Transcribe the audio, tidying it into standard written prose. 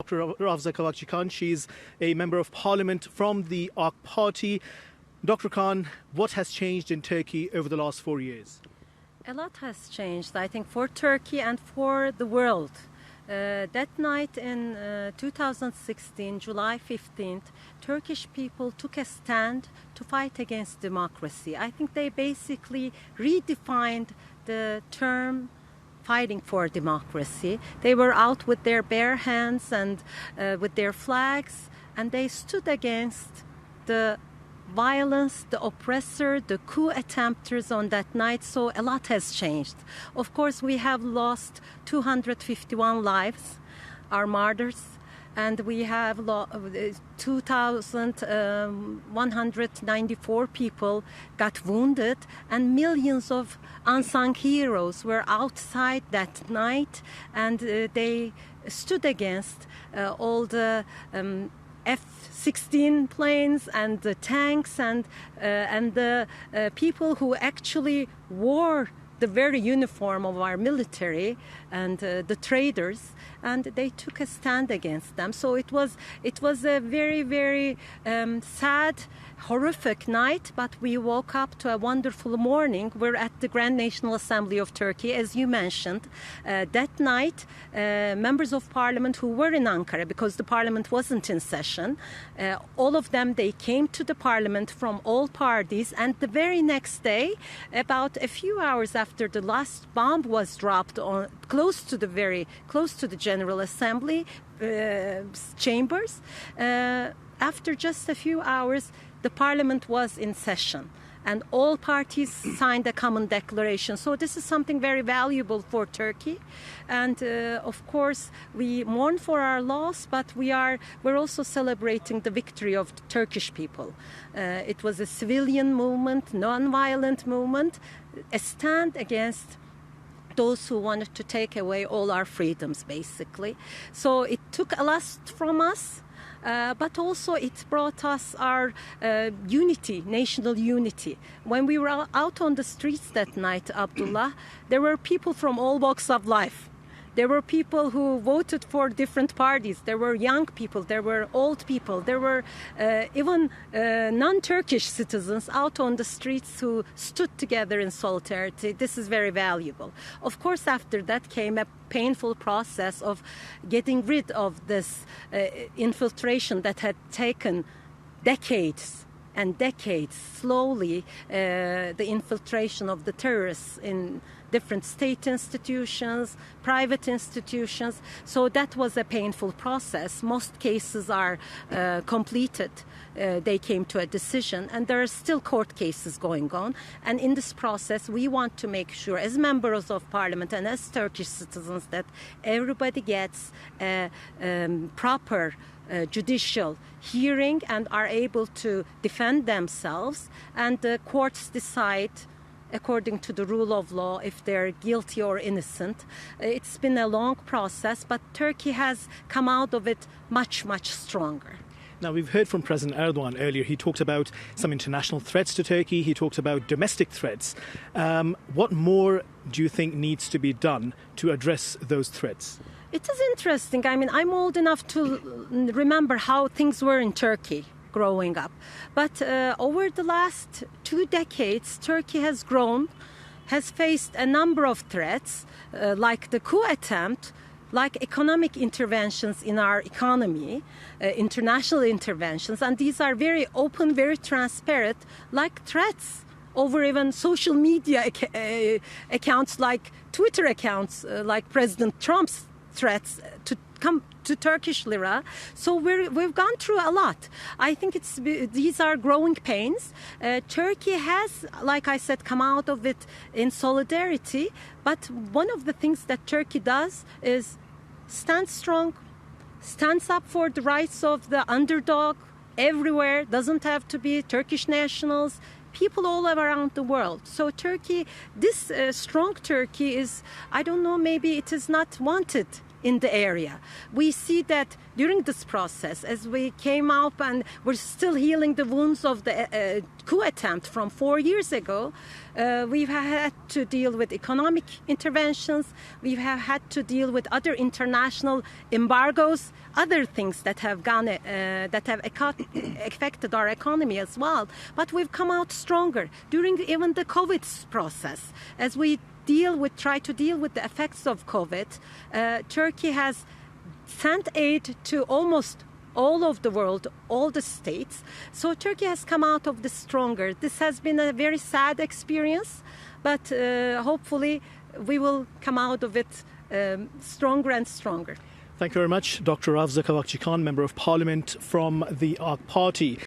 Dr. Ravza Kavakci. She's a member of parliament from the AK party. Dr. Khan, what has changed in Turkey over the last 4 years? A lot has changed, I think, for Turkey and for the world. That night in 2016, July 15th, Turkish people took a stand to fight against democracy. I think they basically redefined the term fighting for democracy. They were out with their bare hands and with their flags, and they stood against the violence, the oppressor, the coup attempters on that night. So a lot has changed. Of course, we have lost 251 lives, our martyrs, and we have 2,194 people got wounded, and millions of unsung heroes were outside that night, and they stood against all the F-16 planes and the tanks and the people who actually wore the very uniform of our military and the traders, and they took a stand against them. So it was a very, very sad, horrific night, but we woke up to a wonderful morning. We're at the Grand National Assembly of Turkey, as you mentioned. That night, members of parliament who were in Ankara, because the parliament wasn't in session, all of them, they came to the parliament from all parties, and the very next day, about a few hours after the last bomb was dropped on close to the General Assembly chambers, after just a few hours, the parliament was in session, and all parties signed a common declaration. So this is something very valuable for Turkey, and of course we mourn for our loss, but we're also celebrating the victory of the Turkish people. It was a civilian movement, non-violent movement, a stand against those who wanted to take away all our freedoms, basically. So it took a lot from us. But also it brought us our unity, national unity. When we were out on the streets that night, Abdullah, there were people from all walks of life. There were people who voted for different parties. There were young people, there were old people, there were even non-Turkish citizens out on the streets who stood together in solidarity. This is very valuable. Of course, after that came a painful process of getting rid of this infiltration that had taken decades and decades. Slowly, the infiltration of the terrorists in different state institutions, private institutions. So that was a painful process. Most cases are completed. They came to a decision, and there are still court cases going on. And in this process, we want to make sure, as members of parliament and as Turkish citizens, that everybody gets a proper judicial hearing and are able to defend themselves, and the courts decide according to the rule of law if they're guilty or innocent. It's been a long process, but Turkey has come out of it much, much stronger. Now, we've heard from President Erdogan earlier. He talked about some international threats to Turkey. He talked about domestic threats. What more do you think needs to be done to address those threats? It is interesting. I mean, I'm old enough to remember how things were in Turkey growing up. But over the last 2 decades, Turkey has grown, has faced a number of threats, like the coup attempt, like economic interventions in our economy, international interventions, and these are very open, very transparent, like threats over even social media accounts, like Twitter accounts, like President Trump's threats to come to Turkish lira. So we've gone through a lot. I think these are growing pains. Turkey has, like I said, come out of it in solidarity. But one of the things that Turkey does is stand strong, stands up for the rights of the underdog everywhere. Doesn't have to be Turkish nationals, people all around the world. So Turkey, this strong Turkey is, I don't know, maybe it is not wanted in the area. We see that during this process, as we came up and we're still healing the wounds of the coup attempt from 4 years ago, we've had to deal with economic interventions, we have had to deal with other international embargoes, other things that have affected our economy as well. But we've come out stronger during even the COVID process. As we try to deal with the effects of COVID, Turkey has sent aid to almost all of the world, all the states. So Turkey has come out of this stronger. This has been a very sad experience, but hopefully we will come out of it stronger and stronger. Thank you very much, Dr. Ravza Kavakci, Member of Parliament from the ARC Party.